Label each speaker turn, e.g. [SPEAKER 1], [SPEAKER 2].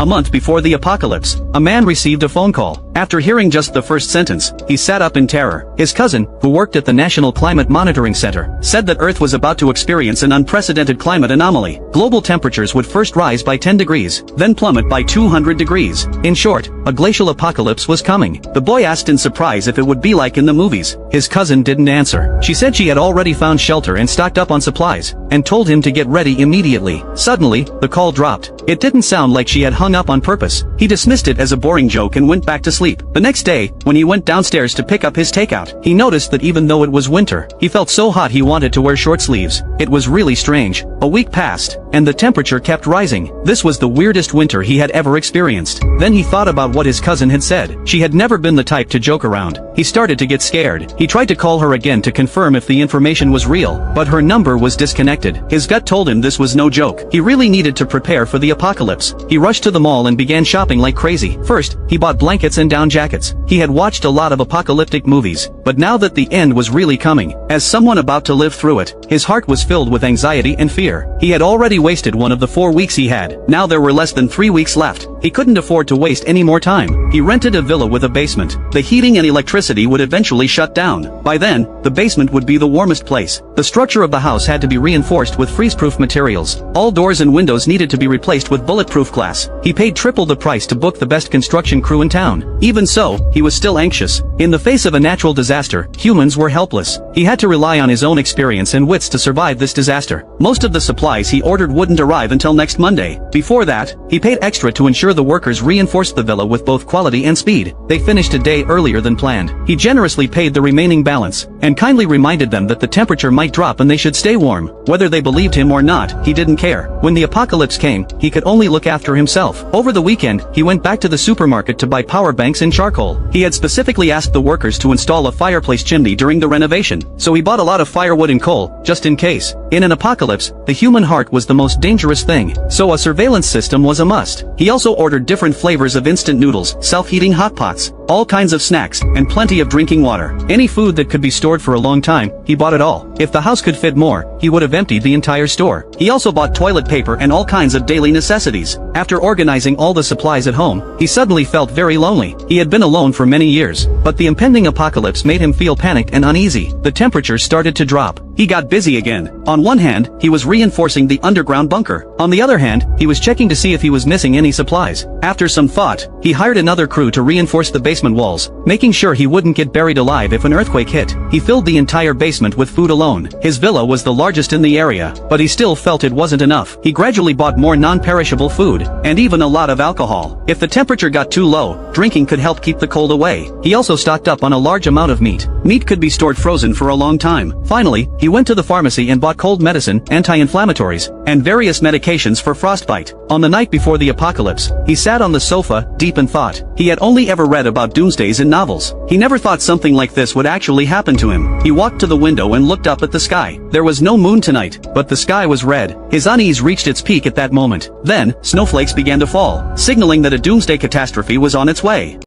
[SPEAKER 1] A month before the apocalypse, a man received a phone call. After hearing just the first sentence, he sat up in terror. His cousin, who worked at the National Climate Monitoring Center, said that Earth was about to experience an unprecedented climate anomaly. Global temperatures would first rise by 10 degrees, then plummet by 200 degrees. In short, a glacial apocalypse was coming. The boy asked in surprise if it would be like in the movies. His cousin didn't answer. She said she had already found shelter and stocked up on supplies, and told him to get ready immediately. Suddenly, the call dropped. It didn't sound like she had hung up on purpose. He dismissed it as a boring joke and went back to sleep. The next day, when he went downstairs to pick up his takeout, he noticed that even though it was winter, he felt so hot he wanted to wear short sleeves. It was really strange. A week passed, and the temperature kept rising. This was the weirdest winter he had ever experienced. Then he thought about what his cousin had said. She had never been the type to joke around. He started to get scared. He tried to call her again to confirm if the information was real, but her number was disconnected. His gut told him this was no joke. He really needed to prepare for the apocalypse. He rushed to the mall and began shopping like crazy. First, he bought blankets and down jackets. He had watched a lot of apocalyptic movies, but now that the end was really coming, as someone about to live through it, his heart was filled with anxiety and fear. He had already wasted one of the 4 weeks he had. Now there were less than 3 weeks left. He couldn't afford to waste any more time. He rented a villa with a basement. The heating and electricity would eventually shut down. By then, the basement would be the warmest place. The structure of the house had to be reinforced with freeze-proof materials. All doors and windows needed to be replaced with bulletproof glass. He paid triple the price to book the best construction crew in town. Even so, he was still anxious. In the face of a natural disaster, humans were helpless. He had to rely on his own experience and wits to survive this disaster. Most of the supplies he ordered wouldn't arrive until next Monday. Before that, he paid extra to ensure the workers reinforced the villa with both quality and speed. They finished a day earlier than planned. He generously paid the remaining balance, and kindly reminded them that the temperature might drop and they should stay warm. Whether they believed him or not, he didn't care. When the apocalypse came, he could only look after himself. Over the weekend, he went back to the supermarket to buy power banks and charcoal. He had specifically asked the workers to install a fireplace chimney during the renovation, so he bought a lot of firewood and coal, just in case. In an apocalypse, the human heart was the most dangerous thing, so a surveillance system was a must. He also ordered different flavors of instant noodles, self-heating hot pots, all kinds of snacks, and plenty of drinking water. Any food that could be stored for a long time, he bought it all. If the house could fit more, he would have emptied the entire store. He also bought toilet paper and all kinds of daily necessities. After organizing all the supplies at home, he suddenly felt very lonely. He had been alone for many years, but the impending apocalypse made him feel panicked and uneasy. The temperature started to drop. He got busy again. On one hand, he was reinforcing the underground bunker. On the other hand, he was checking to see if he was missing any supplies. After some thought, he hired another crew to reinforce the basement walls, making sure he wouldn't get buried alive if an earthquake hit. He filled the entire basement with food alone. His villa was the largest in the area, but he still felt it wasn't enough. He gradually bought more non-perishable food, and even a lot of alcohol. If the temperature got too low, drinking could help keep the cold away. He also stocked up on a large amount of meat. Meat could be stored frozen for a long time. Finally, he went to the pharmacy and bought cold medicine, anti-inflammatories, and various medications for frostbite. On the night before the apocalypse, he sat on the sofa, deep in thought. He had only ever read about doomsdays in novels. He never thought something like this would actually happen to him. He walked to the window and looked up at the sky. There was no moon tonight, but the sky was red. His unease reached its peak at that moment. Then, snowflakes began to fall, signaling that a doomsday catastrophe was on its way.